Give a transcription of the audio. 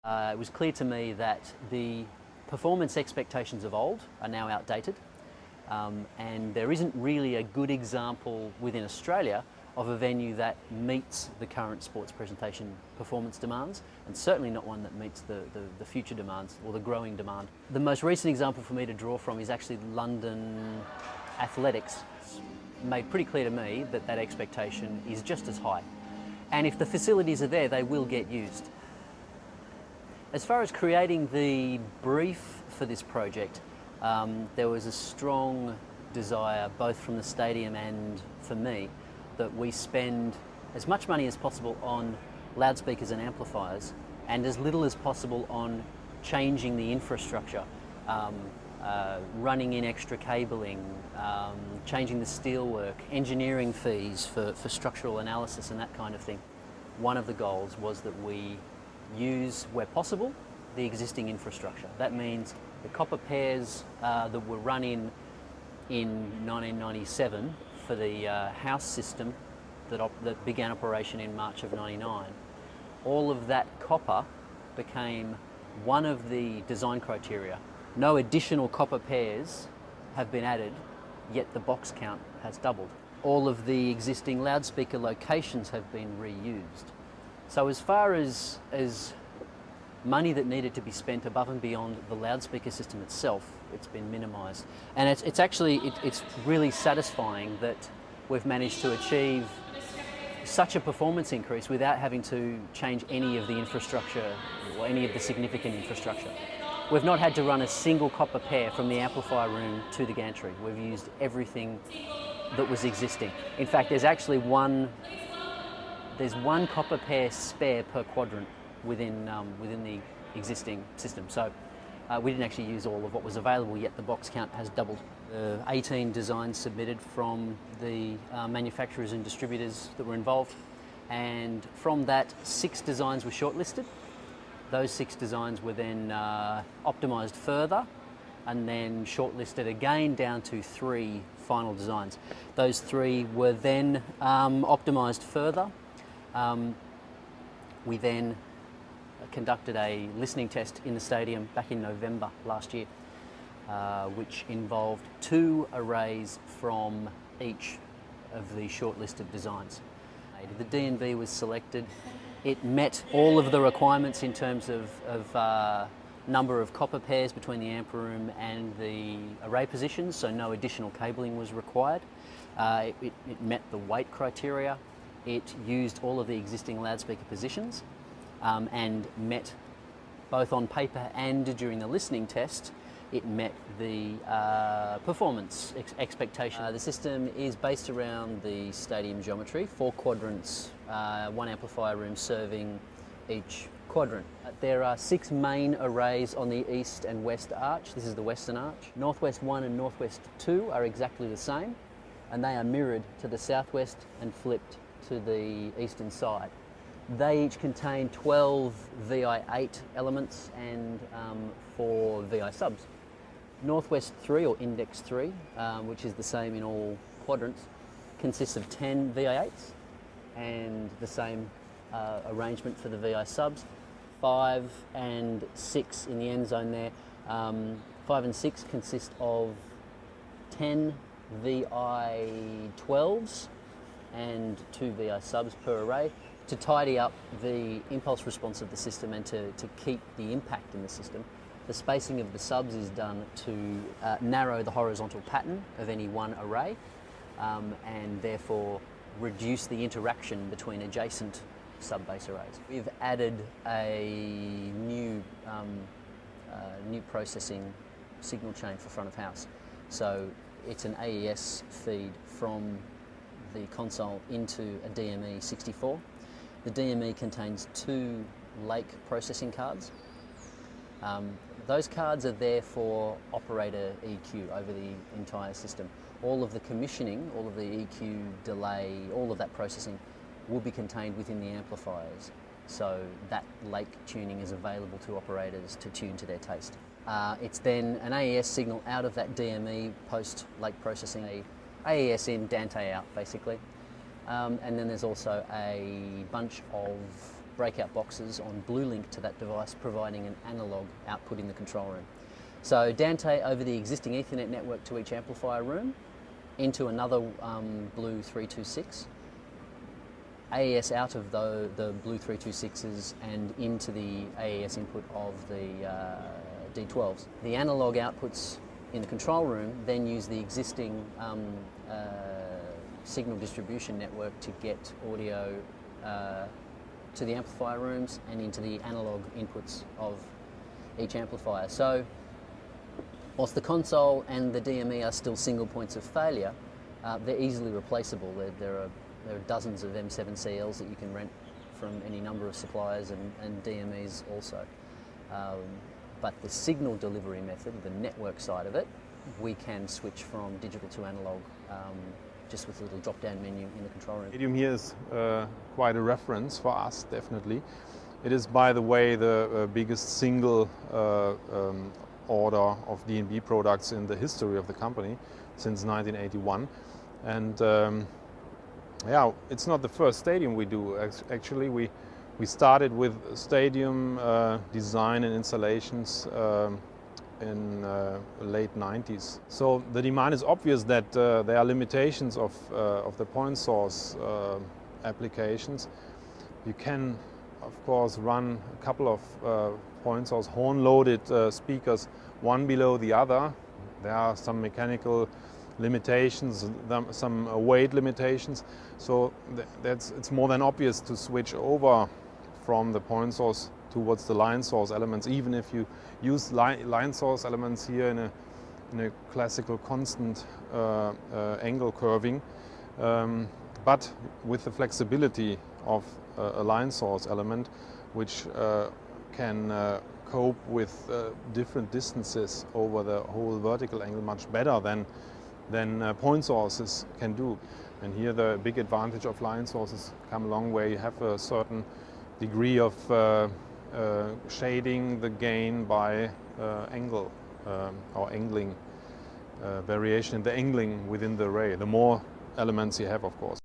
It was clear to me that the performance expectations of old are now outdated, and there isn't really a good example within Australia of a venue that meets the current sports presentation performance demands, and certainly not one that meets the future demands or the growing demand. The most recent example for me to draw from is actually London Athletics. It's made pretty clear to me that that expectation is just as high, and if the facilities are there, they will get used. As far as creating the brief for this project, there was a strong desire, both from the stadium and for me, that we spend as much money as possible on loudspeakers and amplifiers and as little as possible on changing the infrastructure, running in extra cabling, changing the steelwork, engineering fees for structural analysis and that kind of thing. One of the goals was that we use, where possible, the existing infrastructure. That means the copper pairs that were run in 1997 for the house system that began operation in March of '99. All of that copper became one of the design criteria. No additional copper pairs have been added, yet the box count has doubled. All of the existing loudspeaker locations have been reused. So as far as money that needed to be spent above and beyond the loudspeaker system itself, it's been minimised. And it's really satisfying that we've managed to achieve such a performance increase without having to change any of the infrastructure or any of the significant infrastructure. We've not had to run a single copper pair from the amplifier room to the gantry. We've used everything that was existing. In fact, there's one copper pair spare per quadrant within the existing system. So we didn't actually use all of what was available, yet the box count has doubled. 18 designs submitted from the manufacturers and distributors that were involved, and from that 6 designs were shortlisted. Those 6 designs were then optimised further and then shortlisted again down to 3 final designs. Those 3 were then optimised further. We then conducted a listening test in the stadium back in November last year, which involved 2 arrays from each of the shortlisted designs. The D&V was selected. It met all of the requirements in terms of number of copper pairs between the amp room and the array positions, so no additional cabling was required. It met the weight criteria. It used all of the existing loudspeaker positions and met, both on paper and during the listening test, it met the performance expectation. The system is based around the stadium geometry, 4 quadrants, 1 amplifier room serving each quadrant. There are 6 main arrays on the east and west arch. This is the western arch. Northwest 1 and Northwest 2 are exactly the same, and they are mirrored to the southwest and flipped to the eastern side. They each contain 12 VI8 elements and 4 VI subs. Northwest 3, or Index 3, which is the same in all quadrants, consists of 10 VI8s and the same arrangement for the VI subs. 5 and 6 in the end zone there. 5 and 6 consist of 10 VI12s and 2 VI subs per array to tidy up the impulse response of the system and to keep the impact in the system. The spacing of the subs is done to narrow the horizontal pattern of any one array and therefore reduce the interaction between adjacent sub-bass arrays. We've added a new processing signal chain for front of house. So it's an AES feed from the console into a DME 64. The DME contains 2 Lake processing cards. Those cards are there for operator EQ over the entire system. All of the commissioning, all of the EQ, delay, all of that processing will be contained within the amplifiers. So that Lake tuning is available to operators to tune to their taste. It's then an AES signal out of that DME post-Lake processing, a AES in, Dante out basically. And then there's also a bunch of breakout boxes on blue link to that device, providing an analog output in the control room. So Dante over the existing Ethernet network to each amplifier room, into another blue 326, AES out of the blue 326s and into the AES input of the D12s. The analog outputs in the control room then use the existing signal distribution network to get audio to the amplifier rooms and into the analog inputs of each amplifier. So whilst the console and the DME are still single points of failure, they're easily replaceable. There are dozens of M7CLs that you can rent from any number of suppliers and DMEs also. But the signal delivery method, the network side of it, we can switch from digital to analog just with a little drop-down menu in the control room. Stadium here is quite a reference for us, definitely. It is, by the way, the biggest single order of D&B products in the history of the company since 1981. And yeah, it's not the first stadium we do. Actually, we started with stadium design and installations in late 90s. So the demand is obvious that there are limitations of the point source applications. You can, of course, run a couple of point source horn-loaded speakers one below the other. There are some mechanical limitations, some weight limitations. So it's more than obvious to switch over from the point source towards the line source elements, even if you use line source elements here in a classical constant angle curving, but with the flexibility of a line source element, which can cope with different distances over the whole vertical angle much better than point sources can do. And here the big advantage of line sources come along, where you have a certain degree of shading the gain by angle or angling, variation in the angling within the array. The more elements you have, of course.